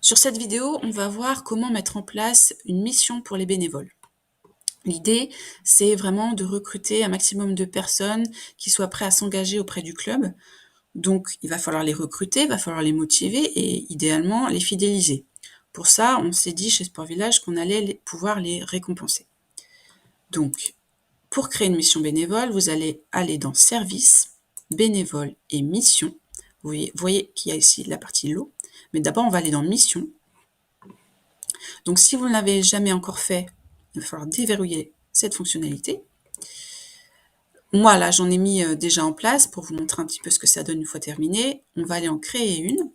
Sur cette vidéo, on va voir comment mettre en place une mission pour les bénévoles. L'idée, c'est vraiment de recruter un maximum de personnes qui soient prêtes à s'engager auprès du club. Donc, il va falloir les recruter, il va falloir les motiver et idéalement les fidéliser. Pour ça, on s'est dit chez Sport Village qu'on allait pouvoir les récompenser. Donc, pour créer une mission bénévole, vous allez aller dans Services, Bénévoles et Missions. Vous voyez qu'il y a ici la partie lot. Mais d'abord, on va aller dans Mission. Donc, si vous ne l'avez jamais encore fait, il va falloir déverrouiller cette fonctionnalité. Moi, là, j'en ai mis déjà en place pour vous montrer un petit peu ce que ça donne une fois terminé. On va aller en créer une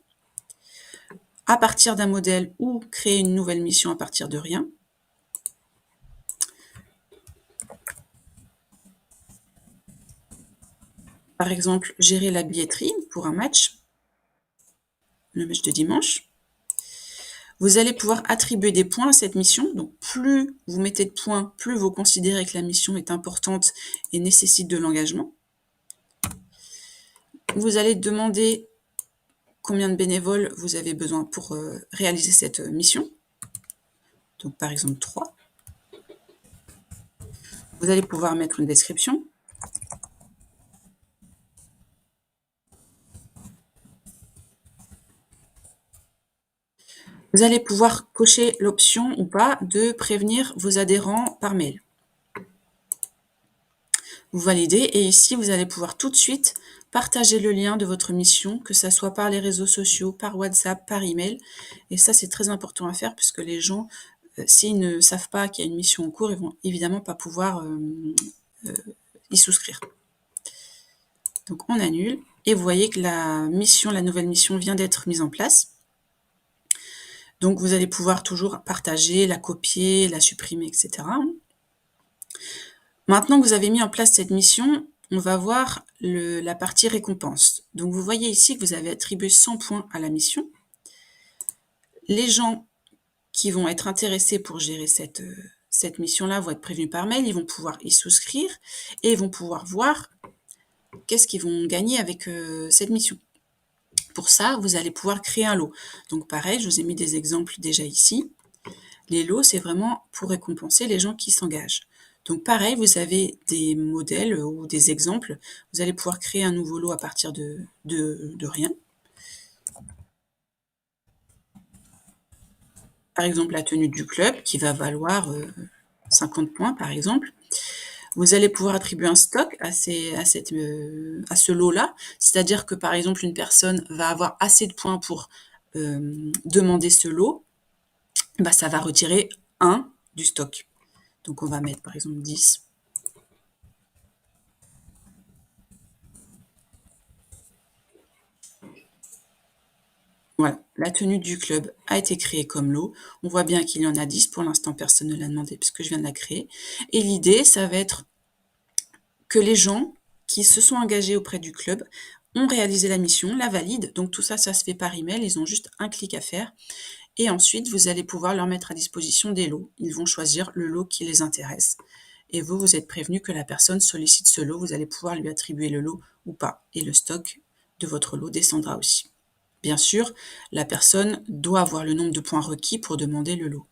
à partir d'un modèle ou créer une nouvelle mission à partir de rien. Par exemple, gérer la billetterie pour un match, le match de dimanche. Vous allez pouvoir attribuer des points à cette mission. Donc, plus vous mettez de points, plus vous considérez que la mission est importante et nécessite de l'engagement. Vous allez demander combien de bénévoles vous avez besoin pour réaliser cette mission. Donc, par exemple, 3. Vous allez pouvoir mettre une description. Vous allez pouvoir cocher l'option ou pas de prévenir vos adhérents par mail. Vous validez et ici, vous allez pouvoir tout de suite partager le lien de votre mission, que ce soit par les réseaux sociaux, par WhatsApp, par email. Et ça, c'est très important à faire puisque les gens, s'ils ne savent pas qu'il y a une mission en cours, ils vont évidemment pas pouvoir y souscrire. Donc, on annule et vous voyez que la nouvelle mission vient d'être mise en place. Donc, vous allez pouvoir toujours partager, la copier, la supprimer, etc. Maintenant que vous avez mis en place cette mission, on va voir la partie récompense. Donc, vous voyez ici que vous avez attribué 100 points à la mission. Les gens qui vont être intéressés pour gérer cette mission-là vont être prévenus par mail, ils vont pouvoir y souscrire et ils vont pouvoir voir qu'est-ce qu'ils vont gagner avec cette mission. Pour ça, vous allez pouvoir créer un lot. Donc pareil, je vous ai mis des exemples déjà ici. Les lots, c'est vraiment pour récompenser les gens qui s'engagent. Donc pareil, vous avez des modèles ou des exemples. Vous allez pouvoir créer un nouveau lot à partir de rien. Par exemple, la tenue du club qui va valoir 50 points, par exemple. Vous allez pouvoir attribuer un stock à ce lot-là. C'est-à-dire que, par exemple, une personne va avoir assez de points pour demander ce lot. Bah, ça va retirer 1 du stock. Donc, on va mettre, par exemple, 10. Voilà, la tenue du club a été créée comme lot. On voit bien qu'il y en a 10. Pour l'instant, personne ne l'a demandé puisque je viens de la créer. Et l'idée, ça va être que les gens qui se sont engagés auprès du club ont réalisé la mission, la valident. Donc tout ça, ça se fait par email. Ils ont juste un clic à faire. Et ensuite, vous allez pouvoir leur mettre à disposition des lots. Ils vont choisir le lot qui les intéresse. Et vous, vous êtes prévenu que la personne sollicite ce lot. Vous allez pouvoir lui attribuer le lot ou pas. Et le stock de votre lot descendra aussi. Bien sûr, la personne doit avoir le nombre de points requis pour demander le lot.